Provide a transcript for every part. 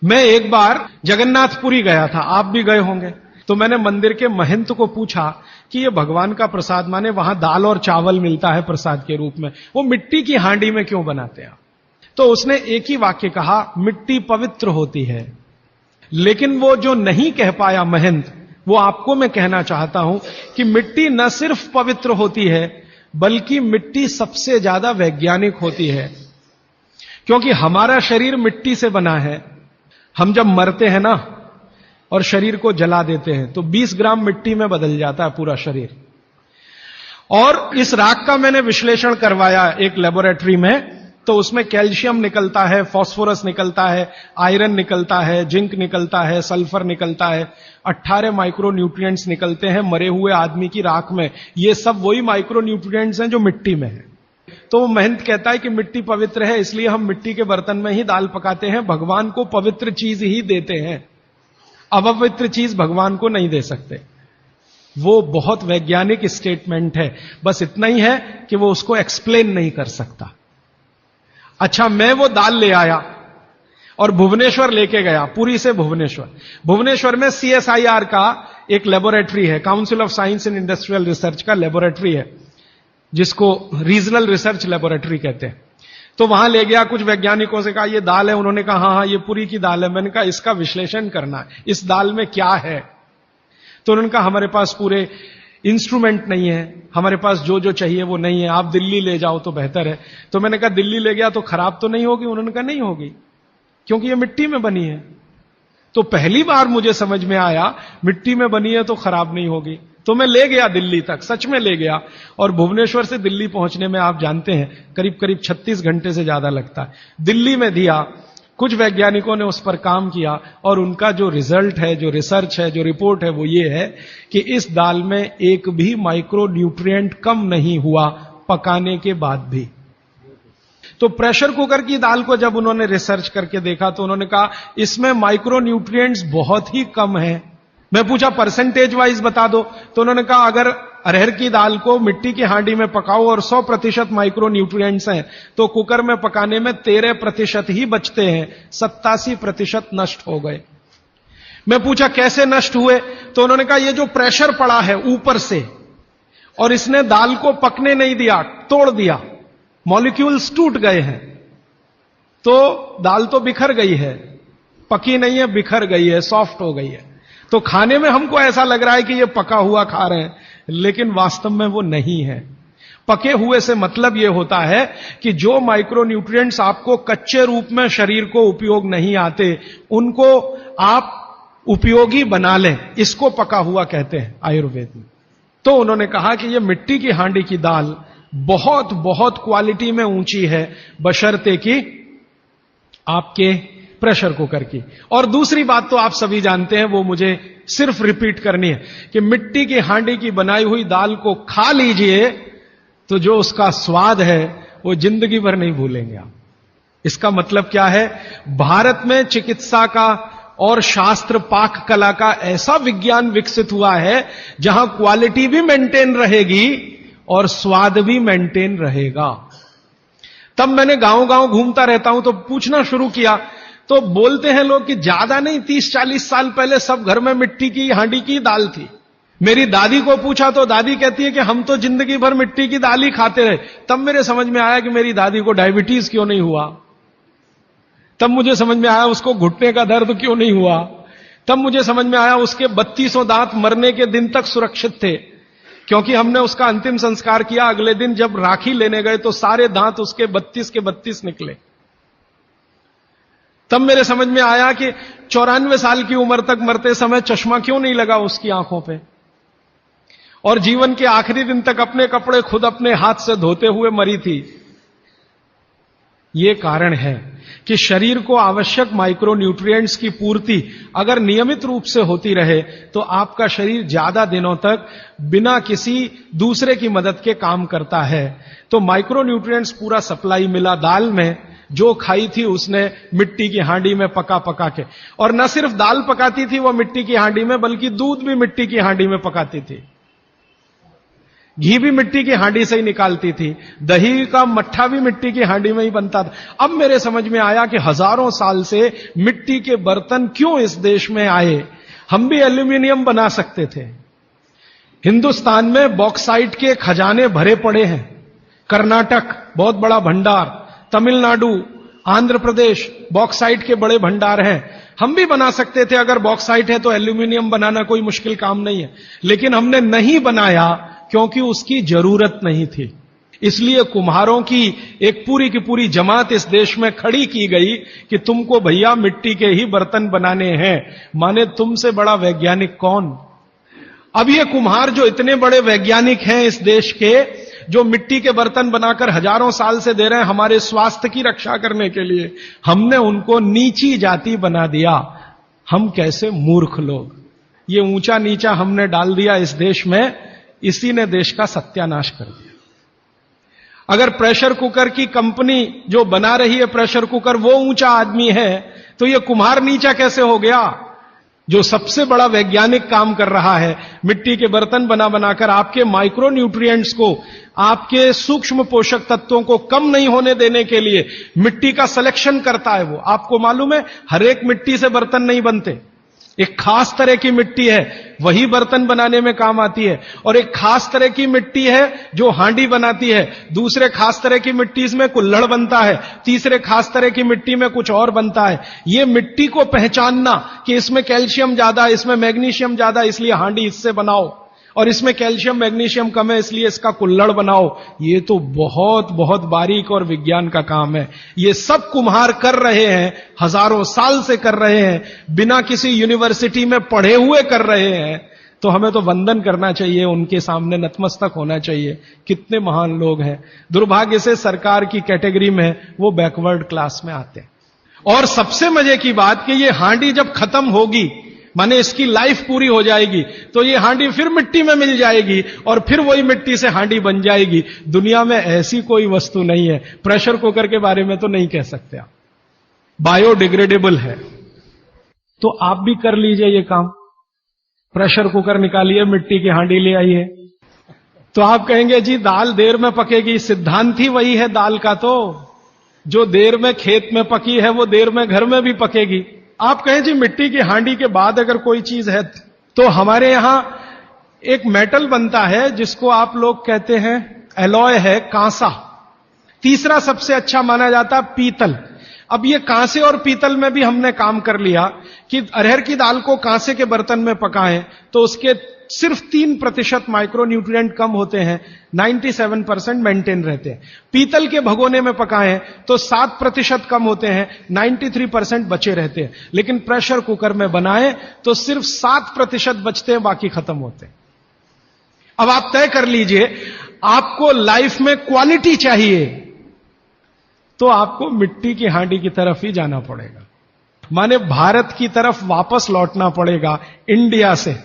मैं एक बार जगन्नाथपुरी गया था, आप भी गए होंगे। तो मैंने मंदिर के महंत को पूछा कि ये भगवान का प्रसाद, माने वहां दाल और चावल मिलता है प्रसाद के रूप में, वो मिट्टी की हांडी में क्यों बनाते हैं? तो उसने एक ही वाक्य कहा, मिट्टी पवित्र होती है। लेकिन वो जो नहीं कह पाया महंत, वो आपको मैं कहना चाहता हूं कि मिट्टी न सिर्फ पवित्र होती है, बल्कि मिट्टी सबसे ज्यादा वैज्ञानिक होती है। क्योंकि हमारा शरीर मिट्टी से बना है। हम जब मरते हैं ना और शरीर को जला देते हैं तो 20 ग्राम मिट्टी में बदल जाता है पूरा शरीर। और इस राख का मैंने विश्लेषण करवाया एक लेबोरेटरी में, तो उसमें कैल्शियम निकलता है, फास्फोरस निकलता है, आयरन निकलता है, जिंक निकलता है, सल्फर निकलता है, 18 माइक्रो न्यूट्रिएंट्स निकलते हैं मरे हुए आदमी की राख में। ये सब वही माइक्रो न्यूट्रिएंट्स हैं जो मिट्टी में है। तो महंत कहता है कि मिट्टी पवित्र है, इसलिए हम मिट्टी के बर्तन में ही दाल पकाते हैं, भगवान को पवित्र चीज ही देते हैं, अपवित्र चीज भगवान को नहीं दे सकते। वो बहुत वैज्ञानिक स्टेटमेंट है, बस इतना ही है कि वो उसको एक्सप्लेन नहीं कर सकता। अच्छा, मैं वो दाल ले आया और भुवनेश्वर लेके गया, पुरी से भुवनेश्वर। भुवनेश्वर में CSIR का एक लेबोरेटरी है, council of science and industrial research का लेबोरेटरी है, जिसको रीजनल रिसर्च लेबोरेटरी कहते हैं। तो वहां ले गया, कुछ वैज्ञानिकों से कहा ये दाल है, उन्होंने कहा हाँ हाँ ये पुरी की दाल है। मैंने कहा इसका विश्लेषण करना है, इस दाल में क्या है? तो उन्होंने कहा हमारे पास पूरे इंस्ट्रूमेंट नहीं है, हमारे पास जो जो चाहिए वो नहीं है, आप दिल्ली ले जाओ तो बेहतर है। तो मैंने कहा दिल्ली ले गया तो खराब तो नहीं होगी? उन्होंने कहा नहीं होगी, क्योंकि ये मिट्टी में बनी है। तो पहली बार मुझे समझ में आया मिट्टी में बनी है तो खराब नहीं होगी। तो मैं ले गया दिल्ली तक, सच में ले गया। और भुवनेश्वर से दिल्ली पहुंचने में आप जानते हैं करीब करीब 36 घंटे से ज्यादा लगता है। दिल्ली में दिया, कुछ वैज्ञानिकों ने उस पर काम किया और उनका जो रिजल्ट है, जो रिसर्च है, जो रिपोर्ट है, वो ये है कि इस दाल में एक भी माइक्रो न्यूट्रिएंट कम नहीं हुआ पकाने के बाद भी। तो प्रेशर कुकर की दाल को जब उन्होंने रिसर्च करके देखा तो उन्होंने कहा इसमें माइक्रो न्यूट्रिएंट्स बहुत ही कम है। मैं पूछा परसेंटेज वाइज बता दो, तो उन्होंने कहा अगर अरहर की दाल को मिट्टी की हांडी में पकाओ और 100% माइक्रो न्यूट्रिएंट्स हैं, तो कुकर में पकाने में 13% ही बचते हैं, 87% नष्ट हो गए। मैं पूछा कैसे नष्ट हुए? तो उन्होंने कहा ये जो प्रेशर पड़ा है ऊपर से और इसने दाल को पकने नहीं दिया, तोड़ दिया, मॉलिक्यूल्स टूट गए हैं, तो दाल तो बिखर गई है, पकी नहीं है, बिखर गई है, सॉफ्ट हो गई है। तो खाने में हमको ऐसा लग रहा है कि ये पका हुआ खा रहे हैं, लेकिन वास्तव में वो नहीं है। पके हुए से मतलब यह होता है कि जो माइक्रो न्यूट्रिएंट्स आपको कच्चे रूप में शरीर को उपयोग नहीं आते, उनको आप उपयोगी बना लें, इसको पका हुआ कहते हैं आयुर्वेद में। तो उन्होंने कहा कि यह मिट्टी की हांडी की दाल बहुत बहुत क्वालिटी में ऊंची है, बशर्ते कि आपके प्रेशर कुकर की। और दूसरी बात तो आप सभी जानते हैं, वो मुझे सिर्फ रिपीट करनी है कि मिट्टी की हांडी की बनाई हुई दाल को खा लीजिए तो जो उसका स्वाद है वो जिंदगी भर नहीं भूलेंगे आप। इसका मतलब क्या है? भारत में चिकित्सा का और शास्त्र पाक कला का ऐसा विज्ञान विकसित हुआ है जहां क्वालिटी भी मेंटेन रहेगी और स्वाद भी मेंटेन रहेगा। तब मैंने गांव गांव घूमता रहता हूं तो पूछना शुरू किया, तो बोलते हैं लोग कि ज्यादा नहीं 30-40 साल पहले सब घर में मिट्टी की हांडी की दाल थी। मेरी दादी को पूछा तो दादी कहती है कि हम तो जिंदगी भर मिट्टी की दाल ही खाते रहे। तब मेरे समझ में आया कि मेरी दादी को डायबिटीज क्यों नहीं हुआ, तब मुझे समझ में आया उसको घुटने का दर्द क्यों नहीं हुआ, तब मुझे समझ में आया उसके 3200 दांत मरने के दिन तक सुरक्षित थे, क्योंकि हमने उसका अंतिम संस्कार किया। अगले दिन जब राखी लेने गए तो सारे दांत उसके 32 के 32 निकले। तब मेरे समझ में आया कि 94 साल की उम्र तक मरते समय चश्मा क्यों नहीं लगा उसकी आंखों पे, और जीवन के आखिरी दिन तक अपने कपड़े खुद अपने हाथ से धोते हुए मरी थी। ये कारण है कि शरीर को आवश्यक माइक्रो न्यूट्रिएंट्स की पूर्ति अगर नियमित रूप से होती रहे तो आपका शरीर ज्यादा दिनों तक बिना किसी दूसरे की मदद के काम करता है। तो माइक्रो न्यूट्रिएंट्स पूरा सप्लाई मिला दाल में, जो खाई थी उसने मिट्टी की हांडी में पका पका के। और न सिर्फ दाल पकाती थी वो मिट्टी की हांडी में, बल्कि दूध भी मिट्टी की हांडी में पकाती थी। घी भी मिट्टी की हांडी से ही निकालती थी, दही का मट्ठा भी मिट्टी की हांडी में ही बनता था। अब मेरे समझ में आया कि हजारों साल से मिट्टी के बर्तन क्यों इस देश में आए। हम भी एल्यूमिनियम बना सकते थे। हिंदुस्तान में बॉक्साइट के खजाने भरे पड़े हैं। कर्नाटक बहुत बड़ा भंडार, तमिलनाडु, आंध्र प्रदेश बॉक्साइट के बड़े भंडार हैं। हम भी बना सकते थे, अगर बॉक्साइट है तो एल्यूमिनियम बनाना कोई मुश्किल काम नहीं है, लेकिन हमने नहीं बनाया क्योंकि उसकी जरूरत नहीं थी। इसलिए कुम्हारों की एक पूरी की पूरी जमात इस देश में खड़ी की गई कि तुमको भैया मिट्टी के ही बर्तन बनाने हैं। माने तुमसे बड़ा वैज्ञानिक कौन। अब ये कुम्हार जो इतने बड़े वैज्ञानिक हैं इस देश के, जो मिट्टी के बर्तन बनाकर हजारों साल से दे रहे हैं हमारे स्वास्थ्य की रक्षा करने के लिए, हमने उनको नीची जाति बना दिया। हम कैसे मूर्ख लोग, ये ऊंचा नीचा हमने डाल दिया इस देश में, इसी ने देश का सत्यानाश कर दिया। अगर प्रेशर कुकर की कंपनी जो बना रही है प्रेशर कुकर वो ऊंचा आदमी है, तो ये कुम्हार नीचा कैसे हो गया। जो सबसे बड़ा वैज्ञानिक काम कर रहा है, मिट्टी के बर्तन बना बनाकर आपके माइक्रो न्यूट्रिएंट्स को, आपके सूक्ष्म पोषक तत्वों को कम नहीं होने देने के लिए मिट्टी का सिलेक्शन करता है। वो आपको मालूम है, हर एक मिट्टी से बर्तन नहीं बनते। एक खास तरह की मिट्टी है वही बर्तन बनाने में काम आती है, और एक खास तरह की मिट्टी है जो हांडी बनाती है, दूसरे खास तरह की मिट्टी में कुल्हड़ बनता है, तीसरे खास तरह की मिट्टी में कुछ और बनता है। ये मिट्टी को पहचानना कि इसमें कैल्शियम ज्यादा, इसमें मैग्नीशियम ज्यादा, इसलिए हांडी इससे बनाओ, और इसमें कैल्शियम मैग्नीशियम कम है इसलिए इसका कुल्हड़ बनाओ, ये तो बहुत बहुत बारीक और विज्ञान का काम है। ये सब कुम्हार कर रहे हैं, हजारों साल से कर रहे हैं, बिना किसी यूनिवर्सिटी में पढ़े हुए कर रहे हैं। तो हमें तो वंदन करना चाहिए, उनके सामने नतमस्तक होना चाहिए। कितने महान लोग हैं। दुर्भाग्य से सरकार की कैटेगरी में वो बैकवर्ड क्लास में आते हैं। और सबसे मजे की बात कि ये हांडी जब खत्म होगी, माने इसकी लाइफ पूरी हो जाएगी, तो ये हांडी फिर मिट्टी में मिल जाएगी और फिर वही मिट्टी से हांडी बन जाएगी। दुनिया में ऐसी कोई वस्तु नहीं है। प्रेशर कुकर के बारे में तो नहीं कह सकते आप, बायोडिग्रेडेबल है। तो आप भी कर लीजिए ये काम, प्रेशर कुकर निकालिए, मिट्टी की हांडी ले आइए। तो आप कहेंगे जी दाल देर में पकेगी, सिद्धांत ही वही है दाल का, तो जो देर में खेत में पकी है वो देर में घर में भी पकेगी। आप कहें जी मिट्टी की हांडी के बाद अगर कोई चीज है, तो हमारे यहां एक मेटल बनता है जिसको आप लोग कहते हैं एलॉय है, कांसा। तीसरा सबसे अच्छा माना जाता पीतल। अब ये कांसे और पीतल में भी हमने काम कर लिया कि अरहर की दाल को कांसे के बर्तन में पकाएं तो उसके सिर्फ 3% माइक्रो न्यूट्रिएंट कम होते हैं, 97% मेंटेन रहते हैं। पीतल के भगोने में पकाएं तो 7% कम होते हैं, 93% बचे रहते हैं। लेकिन प्रेशर कुकर में बनाएं तो सिर्फ 7% बचते हैं, बाकी खत्म होते हैं। अब आप तय कर लीजिए, आपको लाइफ में क्वालिटी चाहिए तो आपको मिट्टी की हांडी की तरफ ही जाना पड़ेगा, माने भारत की तरफ वापस लौटना पड़ेगा, इंडिया से।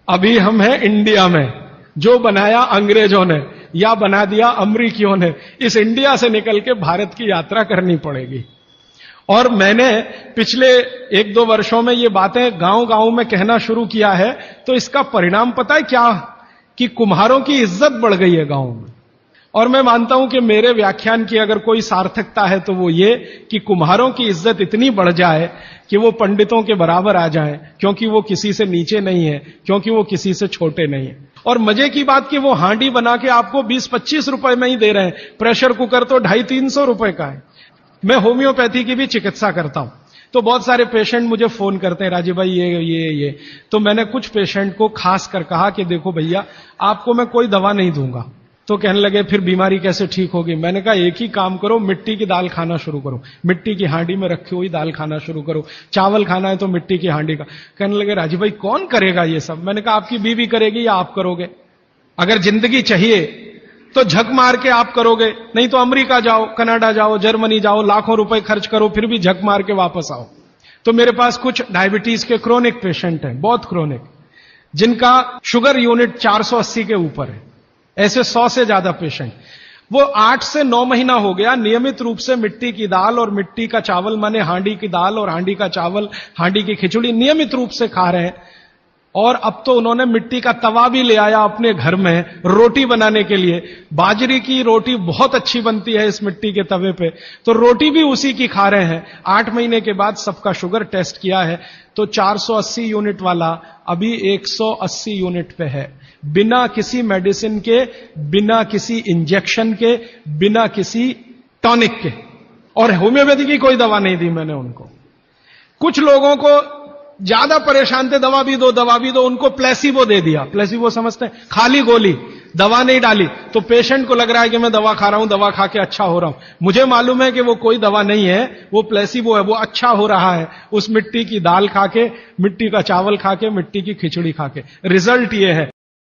अभी हम हैं इंडिया में, जो बनाया अंग्रेजों ने या बना दिया अमरीकियों ने, इस इंडिया से निकल के भारत की यात्रा करनी पड़ेगी। और मैंने पिछले 1-2 वर्षों में ये बातें गांव गांव में कहना शुरू किया है, तो इसका परिणाम पता है क्या, कि कुम्हारों की इज्जत बढ़ गई है गांव में। और मैं मानता हूं कि मेरे व्याख्यान की अगर कोई सार्थकता है तो वो ये कि कुम्हारों की इज्जत इतनी बढ़ जाए कि वो पंडितों के बराबर आ जाएं, क्योंकि वो किसी से नीचे नहीं है, क्योंकि वो किसी से छोटे नहीं है। और मजे की बात कि वो हांडी बना के आपको 20-25 रुपए में ही दे रहे हैं, प्रेशर कुकर तो 250-300 रुपए का है। मैं होम्योपैथी की भी चिकित्सा करता हूं, तो बहुत सारे पेशेंट मुझे फोन करते हैं, राजीव भाई ये। तो मैंने कुछ पेशेंट को खास कर कहा कि देखो भैया, आपको मैं कोई दवा नहीं दूंगा। तो कहने लगे फिर बीमारी कैसे ठीक होगी। मैंने कहा एक ही काम करो, मिट्टी की दाल खाना शुरू करो, मिट्टी की हांडी में रखी हुई दाल खाना शुरू करो। चावल खाना है तो मिट्टी की हांडी का। कहने लगे राजीव भाई कौन करेगा ये सब। मैंने कहा आपकी बीवी करेगी या आप करोगे। अगर जिंदगी चाहिए तो झक मार के आप करोगे, नहीं तो अमेरिका जाओ, कनाडा जाओ, जर्मनी जाओ, लाखों रुपए खर्च करो, फिर भी झक मार के वापस आओ। तो मेरे पास कुछ डायबिटीज के क्रोनिक पेशेंट हैं, बहुत क्रोनिक, जिनका शुगर यूनिट 480 के ऊपर है। ऐसे 100 से ज्यादा पेशेंट, वो 8 से 9 महीना हो गया नियमित रूप से मिट्टी की दाल और मिट्टी का चावल, माने हांडी की दाल और हांडी का चावल, हांडी की खिचड़ी नियमित रूप से खा रहे हैं। और अब तो उन्होंने मिट्टी का तवा भी ले आया अपने घर में रोटी बनाने के लिए। बाजरे की रोटी बहुत अच्छी बनती है इस मिट्टी के तवे पे, तो रोटी भी उसी की खा रहे हैं। 8 महीने के बाद सबका शुगर टेस्ट किया है तो 480 यूनिट वाला अभी 180 यूनिट पे है, बिना किसी मेडिसिन के, बिना किसी इंजेक्शन के, बिना किसी टॉनिक के। और होम्योपैथी की कोई दवा नहीं दी मैंने उनको। कुछ लोगों को ज्यादा परेशान थे, दवा भी दो, उनको प्लेसिबो दे दिया। प्लेसिबो समझते हैं, खाली गोली, दवा नहीं डाली, तो पेशेंट को लग रहा है कि मैं दवा खा रहा हूं, दवा खा के अच्छा हो रहा हूं। मुझे मालूम है कि वो कोई दवा नहीं है, वो प्लेसिबो है, वो अच्छा हो रहा है उस मिट्टी की दाल खा के, मिट्टी का चावल खा के, मिट्टी की खिचड़ी खा के। रिजल्ट ये है।